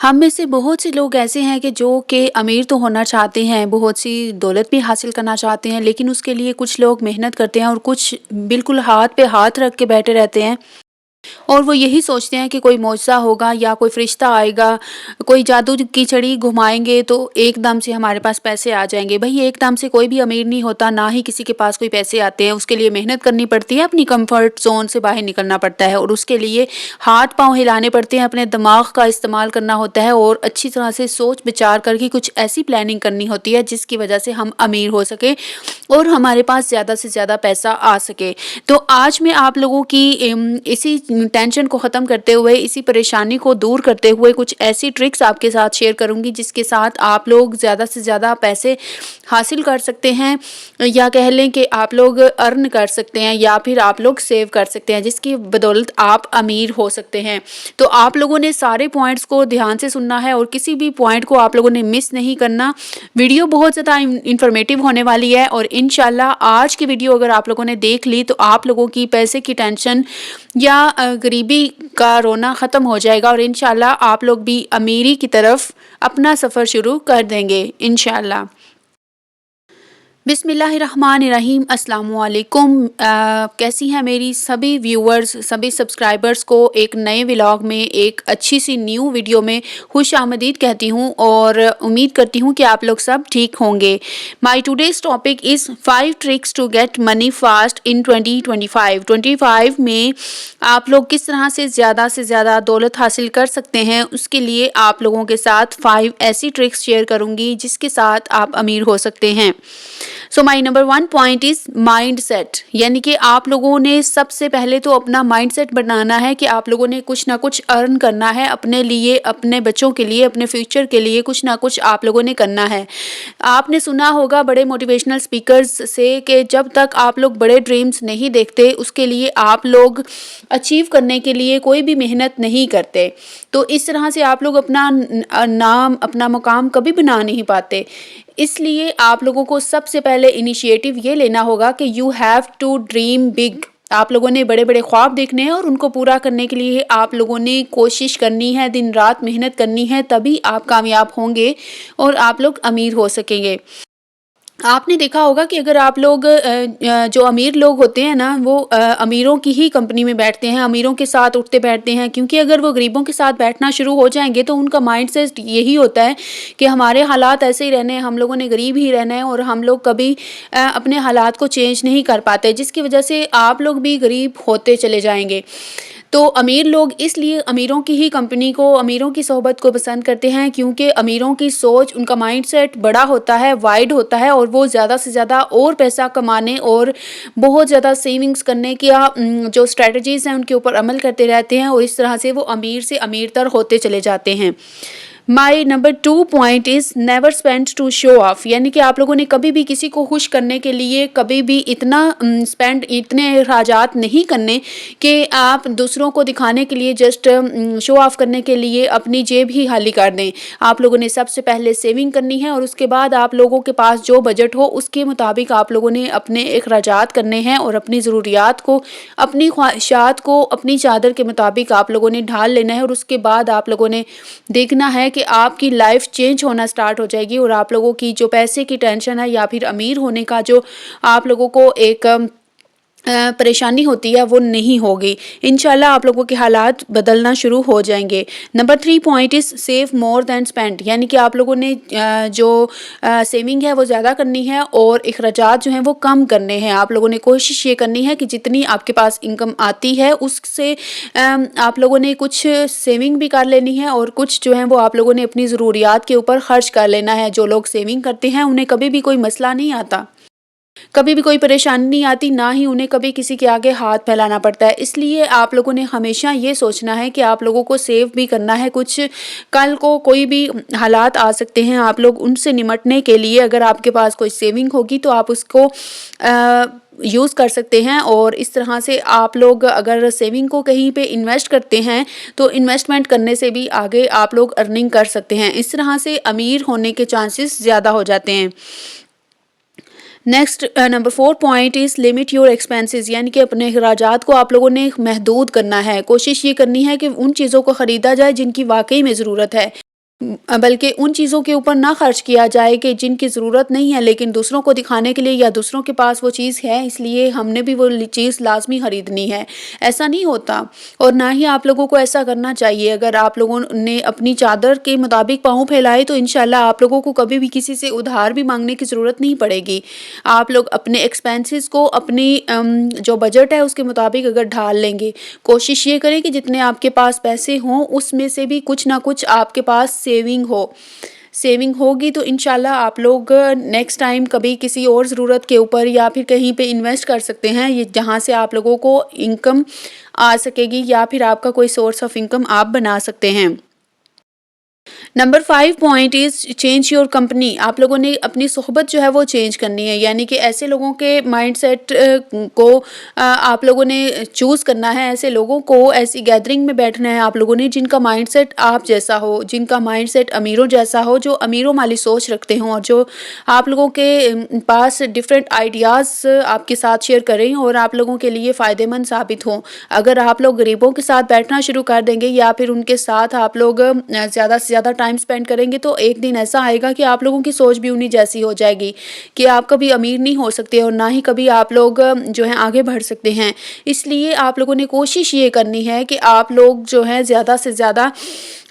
हम में से बहुत से लोग ऐसे हैं कि जो कि अमीर तो होना चाहते हैं, बहुत सी दौलत भी हासिल करना चाहते हैं, लेकिन उसके लिए कुछ लोग मेहनत करते हैं और कुछ बिल्कुल हाथ पे हाथ रख के बैठे रहते हैं। और वो यही सोचते हैं कि कोई मौजज़ा होगा या कोई फ़रिश्ता आएगा, कोई जादू की छड़ी घुमाएँगे तो एकदम से हमारे पास पैसे आ जाएँगे। भई एकदम से कोई भी अमीर नहीं होता, ना ही किसी के पास कोई पैसे आते हैं। उसके लिए मेहनत करनी पड़ती है, अपनी कम्फ़र्ट ज़ोन से बाहर निकलना पड़ता है और उसके लिए हाथ-पाँव हिलाने पड़ते हैं, अपने दिमाग का इस्तेमाल करना होता है और अच्छी तरह से सोच-विचार करके कुछ ऐसी प्लानिंग करनी होती है जिसकी वज़ह से हम अमीर हो सकें और हमारे पास ज़्यादा से ज़्यादा पैसा आ सके। तो आज मैं आप लोगों की इसी टेंशन को ख़त्म करते हुए, इसी परेशानी को दूर करते हुए कुछ ऐसी ट्रिक्स आपके साथ शेयर करूँगी जिसके साथ आप लोग ज़्यादा से ज़्यादा पैसे हासिल कर सकते हैं, या कह लें कि आप लोग अर्न कर सकते हैं या फिर आप लोग सेव कर सकते हैं, जिसकी बदौलत आप अमीर हो सकते हैं। तो आप लोगों ने सारे पॉइंट्स को ध्यान से सुनना है और किसी भी पॉइंट को आप लोगों ने मिस नहीं करना। वीडियो बहुत ज़्यादा इंफॉर्मेटिव होने वाली है और इंशाल्लाह आज की वीडियो अगर आप लोगों ने देख ली तो आप लोगों की पैसे की टेंशन या गरीबी का रोना ख़त्म हो जाएगा और इंशाल्लाह आप लोग भी अमीरी की तरफ अपना सफ़र शुरू कर देंगे इंशाल्लाह। बिस्मिल्लाहिर्रहमानिर्रहीम, अस्सलामु अलैकुम। कैसी हैं मेरी सभी व्यूअर्स, सभी सब्सक्राइबर्स को एक नए व्लॉग में, एक अच्छी सी न्यू वीडियो में खुश आमदीद कहती हूँ और उम्मीद करती हूँ कि आप लोग सब ठीक होंगे। My today's topic is 5 tricks to get money fast in 2025। 25 में आप लोग किस तरह से ज़्यादा दौलत हासिल कर सकते हैं, उसके लिए आप लोगों के साथ 5 ऐसी ट्रिक्स शेयर करूँगी जिसके साथ आप अमीर हो सकते हैं। So my number 1 point is mind set, यानी कि आप लोगों ने सबसे पहले तो अपना माइंड सेट बनाना है कि आप लोगों ने कुछ ना कुछ अर्न करना है अपने लिए, अपने बच्चों के लिए, अपने फ्यूचर के लिए कुछ ना कुछ आप लोगों ने करना है। आपने सुना होगा बड़े मोटिवेशनल स्पीकर्स से कि जब तक आप लोग बड़े ड्रीम्स नहीं देखते उसके लिए आप लोग अचीव करने के लिए कोई भी मेहनत नहीं करते। तो इस तरह से आप लोग अपना नाम, अपना मुकाम कभी बना नहीं पाते। इसलिए आप लोगों को सबसे पहले इनिशिएटिव ये लेना होगा कि you have to dream big. आप लोगों ने बड़े-बड़े ख्वाब देखने हैं और उनको पूरा करने के लिए आप लोगों ने कोशिश करनी है, दिन रात मेहनत करनी है, तभी आप कामयाब होंगे और आप लोग अमीर हो सकेंगे। आपने देखा होगा कि अगर आप लोग जो अमीर लोग होते हैं ना, वो अमीरों की ही कंपनी में बैठते हैं, अमीरों के साथ उठते बैठते हैं, क्योंकि अगर वो गरीबों के साथ बैठना शुरू हो जाएंगे तो उनका माइंड सेट यही होता है कि हमारे हालात ऐसे ही रहने हैं, हम लोगों ने गरीब ही रहना है और हम लोग कभी अपने हालात को चेंज नहीं कर पाते, जिसकी वजह से आप लोग भी गरीब होते चले जाएंगे। तो अमीर लोग इसलिए अमीरों की ही कंपनी को, अमीरों की सोहबत को पसंद करते हैं क्योंकि अमीरों की सोच, उनका माइंडसेट बड़ा होता है, वाइड होता है और वो ज़्यादा से ज़्यादा और पैसा कमाने और बहुत ज़्यादा सेविंग्स करने की जो स्ट्रेटजीज़ हैं उनके ऊपर अमल करते रहते हैं और इस तरह से वो अमीर से अमीरतर होते चले जाते हैं। My number 2 point is never spend to show off, यानी कि आप लोगों ने कभी भी किसी को खुश करने के लिए कभी भी इतना स्पेंड, इतने अखराजात नहीं करने कि आप दूसरों को दिखाने के लिए, जस्ट शो ऑफ करने के लिए अपनी जेब ही खाली कर दें। आप लोगों ने सबसे पहले सेविंग करनी है और उसके बाद आप लोगों के पास जो बजट हो उसके मुताबिक आप लोगों ने अपने अखराजात करने हैं और अपनी ज़रूरियात को, अपनी ख्वाहिशात को अपनी चादर के मुताबिक आप लोगों ने ढाल लेना है और उसके बाद आप लोगों ने देखना है कि आपकी लाइफ चेंज होना स्टार्ट हो जाएगी और आप लोगों की जो पैसे की टेंशन है या फिर अमीर होने का जो आप लोगों को एक परेशानी होती है वो नहीं होगी। इंशाल्लाह आप लोगों के हालात बदलना शुरू हो जाएंगे। Number 3 point is save more than spend, यानी कि आप लोगों ने जो सेविंग है वो ज़्यादा करनी है और अखराजात जो हैं वो कम करने हैं। आप लोगों ने कोशिश ये करनी है कि जितनी आपके पास इनकम आती है उससे आप लोगों ने कुछ सेविंग भी कर लेनी है और कुछ जो है वो आप लोगों ने अपनी ज़रूरियात के ऊपर खर्च कर लेना है। जो लोग सेविंग करते हैं उन्हें कभी भी कोई मसला नहीं आता, कभी भी कोई परेशानी नहीं आती, ना ही उन्हें कभी किसी के आगे हाथ फैलाना पड़ता है। इसलिए आप लोगों ने हमेशा ये सोचना है कि आप लोगों को सेव भी करना है। कुछ कल को कोई भी हालात आ सकते हैं, आप लोग उनसे निमटने के लिए अगर आपके पास कोई सेविंग होगी तो आप उसको यूज़ कर सकते हैं और इस तरह से आप लोग अगर सेविंग को कहीं पे इन्वेस्ट करते हैं तो इन्वेस्टमेंट करने से भी आगे आप लोग अर्निंग कर सकते हैं। इस तरह से अमीर होने के चांसेस ज़्यादा हो जाते हैं। Next number 4 point is limit your expenses, यानी कि अपने अखराजात को आप लोगों ने महदूद करना है। कोशिश ये करनी है कि उन चीज़ों को ख़रीदा जाए जिनकी वाकई में ज़रूरत है। बल्कि उन चीज़ों के ऊपर ना खर्च किया जाए कि जिनकी ज़रूरत नहीं है, लेकिन दूसरों को दिखाने के लिए या दूसरों के पास वो चीज़ है इसलिए हमने भी वो चीज़ लाजमी ख़रीदनी है, ऐसा नहीं होता। और ना ही आप लोगों को ऐसा करना चाहिए। अगर आप लोगों ने अपनी चादर के मुताबिक पाँव फैलाए तो इंशाल्लाह आप लोगों को कभी भी किसी से उधार भी मांगने की ज़रूरत नहीं पड़ेगी। आप लोग अपने एक्सपेंसेस को अपनी जो बजट है उसके मुताबिक अगर ढाल लेंगे, कोशिश ये करें कि जितने आपके पास पैसे हों उसमें से भी कुछ ना कुछ आपके पास सेविंग होगी तो इंशाल्लाह आप लोग नेक्स्ट टाइम कभी किसी और ज़रूरत के ऊपर या फिर कहीं पे इन्वेस्ट कर सकते हैं, ये जहाँ से आप लोगों को इनकम आ सकेगी या फिर आपका कोई सोर्स ऑफ इनकम आप बना सकते हैं। Number 5 point is change your company. आप लोगों ने अपनी सोहबत जो है वो चेंज करनी है, यानी कि ऐसे लोगों के माइंडसेट को आप लोगों ने चूज़ करना है। ऐसे लोगों को ऐसी गैदरिंग में बैठना है आप लोगों ने जिनका माइंडसेट आप जैसा हो, जिनका माइंडसेट अमीरों जैसा हो, जो अमीरों वाली सोच रखते हों और जो आप लोगों के पास डिफरेंट आइडियाज़ आपके साथ शेयर करें और आप लोगों के लिए फ़ायदेमंद साबित हों। अगर आप लोग गरीबों के साथ बैठना शुरू कर देंगे या फिर उनके साथ आप लोग ज़्यादा से ज़्यादा टाइम स्पेंड करेंगे तो एक दिन ऐसा आएगा कि आप लोगों की सोच भी उन्हीं जैसी हो जाएगी कि आप कभी अमीर नहीं हो सकते और ना ही कभी आप लोग जो है आगे बढ़ सकते हैं। इसलिए आप लोगों ने कोशिश ये करनी है कि आप लोग जो है ज़्यादा से ज़्यादा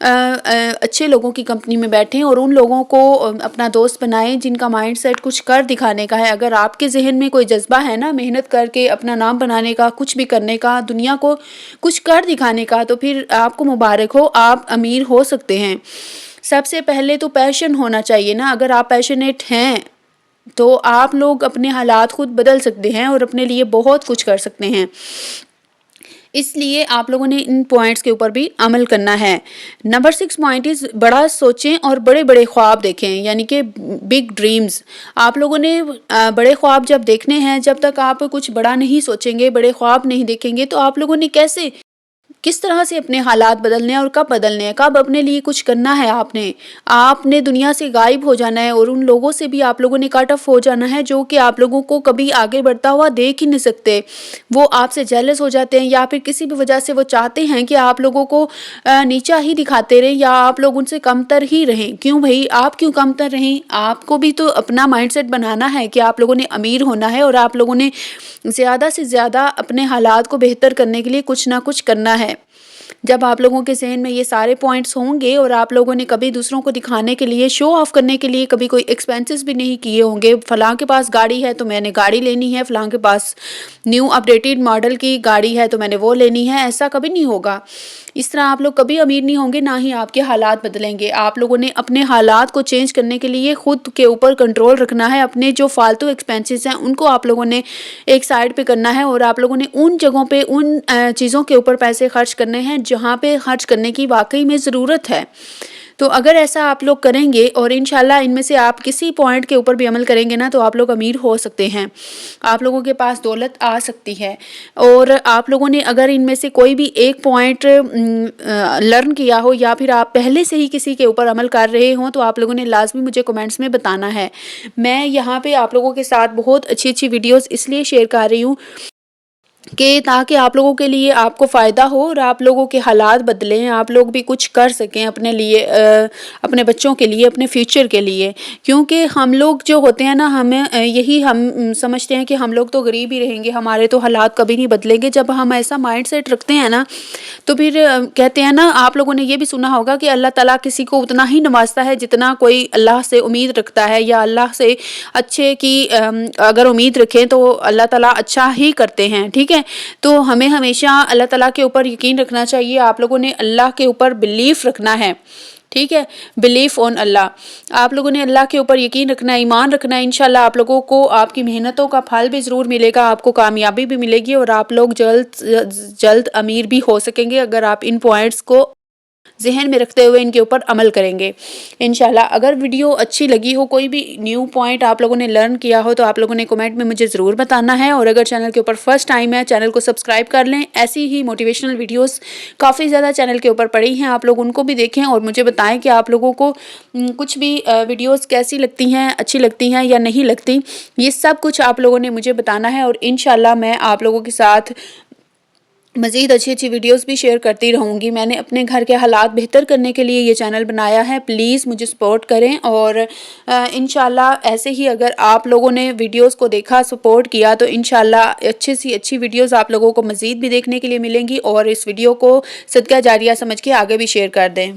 अच्छे लोगों की कंपनी में बैठें और उन लोगों को अपना दोस्त बनाएं जिनका माइंडसेट कुछ कर दिखाने का है। अगर आपके जहन में कोई जज्बा है ना मेहनत करके अपना नाम बनाने का, कुछ भी करने का, दुनिया को कुछ कर दिखाने का, तो फिर आपको मुबारक हो, आप अमीर हो सकते हैं। सबसे पहले तो पैशन होना चाहिए ना। अगर आप पैशनेट हैं तो आप लोग अपने हालात खुद बदल सकते हैं और अपने लिए बहुत कुछ कर सकते हैं। इसलिए आप लोगों ने इन पॉइंट्स के ऊपर भी अमल करना है। नंबर 6 पॉइंट इज़ बड़ा सोचें और बड़े-बड़े ख्वाब देखें, यानी कि बिग ड्रीम्स। आप लोगों ने बड़े ख्वाब जब देखने हैं, जब तक आप कुछ बड़ा नहीं सोचेंगे, बड़े ख्वाब नहीं देखेंगे तो आप लोगों ने किस तरह से अपने हालात बदलने हैं और कब बदलने हैं, कब अपने लिए कुछ करना है आपने दुनिया से गायब हो जाना है और उन लोगों से भी आप लोगों ने कट ऑफ हो जाना है जो कि आप लोगों को कभी आगे बढ़ता हुआ देख ही नहीं सकते। वो आपसे जेलस हो जाते हैं या फिर किसी भी वजह से वो चाहते हैं कि आप लोगों को नीचा ही दिखाते रहें या आप लोग उनसे कमतर ही रहें। क्यों भाई, आप क्यों कमतर रहें? आपको भी तो अपना माइंडसेट बनाना है कि आप लोगों ने अमीर होना है और आप लोगों ने ज़्यादा से ज़्यादा अपने हालात को बेहतर करने के लिए कुछ ना कुछ करना है। जब आप लोगों के ज़हन में ये सारे पॉइंट्स होंगे और आप लोगों ने कभी दूसरों को दिखाने के लिए, शो ऑफ करने के लिए कभी कोई एक्सपेंसेस भी नहीं किए होंगे, फलां के पास गाड़ी है तो मैंने गाड़ी लेनी है, फलां के पास न्यू अपडेटेड मॉडल की गाड़ी है तो मैंने वो लेनी है, ऐसा कभी नहीं होगा। इस तरह आप लोग कभी अमीर नहीं होंगे, ना ही आपके हालात बदलेंगे। आप लोगों ने अपने हालात को चेंज करने के लिए खुद के ऊपर कंट्रोल रखना है। अपने जो फालतू एक्सपेंसेस हैं उनको आप लोगों ने एक साइड पे करना है और आप लोगों ने उन जगहों पे उन चीज़ों के ऊपर पैसे खर्च करने हैं जहाँ पे खर्च करने की वाकई में ज़रूरत है। तो अगर ऐसा आप लोग करेंगे और इंशाल्लाह इनमें से आप किसी पॉइंट के ऊपर भी अमल करेंगे ना तो आप लोग अमीर हो सकते हैं, आप लोगों के पास दौलत आ सकती है। और आप लोगों ने अगर इनमें से कोई भी एक पॉइंट लर्न किया हो या फिर आप पहले से ही किसी के ऊपर अमल कर रहे हों तो आप लोगों ने लाजमी मुझे कमेंट्स में बताना है। मैं यहाँ पे आप लोगों के साथ बहुत अच्छी वीडियोज़ इसलिए शेयर कर रही हूँ कि ताकि आप लोगों के लिए आपको फ़ायदा हो और आप लोगों के हालात बदलें, आप लोग भी कुछ कर सकें अपने लिए, अपने बच्चों के लिए, अपने फ्यूचर के लिए। क्योंकि हम लोग जो होते हैं ना, हम समझते हैं कि हम लोग तो गरीब ही रहेंगे, हमारे तो हालात कभी नहीं बदलेंगे। जब हम ऐसा माइंडसेट रखते हैं ना तो फिर कहते हैं ना, आप लोगों ने ये भी सुना होगा कि अल्लाह ताला किसी को उतना ही नवाजता है जितना कोई अल्लाह से उम्मीद रखता है, या अल्लाह से अच्छे की अगर उम्मीद रखें तो अल्लाह ताला अच्छा ही करते हैं। ठीक है, तो हमें हमेशा अल्लाह ताला के ऊपर यकीन रखना चाहिए। आप लोगों ने अल्लाह के ऊपर बिलीफ रखना है। ठीक है, बिलीफ ऑन अल्लाह। आप लोगों ने अल्लाह के ऊपर यकीन रखना है, ईमान रखना है। इंशाल्लाह आप लोगों को आपकी मेहनतों का फल भी ज़रूर मिलेगा, आपको कामयाबी भी मिलेगी और आप लोग जल्द अमीर भी हो सकेंगे अगर आप इन पॉइंट्स को ज़हन में रखते हुए इनके ऊपर अमल करेंगे इंशाल्लाह। अगर वीडियो अच्छी लगी हो, कोई भी न्यू पॉइंट आप लोगों ने लर्न किया हो तो आप लोगों ने कमेंट में मुझे ज़रूर बताना है। और अगर चैनल के ऊपर फर्स्ट टाइम है, चैनल को सब्सक्राइब कर लें। ऐसी ही मोटिवेशनल वीडियोस काफ़ी ज़्यादा चैनल के ऊपर पड़ी हैं, आप लोग उनको भी देखें और मुझे बताएं कि आप लोगों को कुछ भी वीडियोस कैसी लगती हैं, अच्छी लगती हैं या नहीं लगती। ये सब कुछ आप लोगों ने मुझे बताना है और इंशाल्लाह मैं आप लोगों के साथ مزید اچھی اچھی ویڈیوز بھی شیئر کرتی رہوں گی۔ میں نے اپنے گھر کے حالات بہتر کرنے کے لیے یہ چینل بنایا ہے، پلیز مجھے سپورٹ کریں، اور انشاءاللہ ایسے ہی اگر آپ لوگوں نے ویڈیوز کو دیکھا، سپورٹ کیا، تو انشاءاللہ اچھی سی اچھی ویڈیوز آپ لوگوں کو مزید بھی دیکھنے کے لیے ملیں گی، اور اس ویڈیو کو صدقہ جاریہ سمجھ کے آگے بھی شیئر کر دیں۔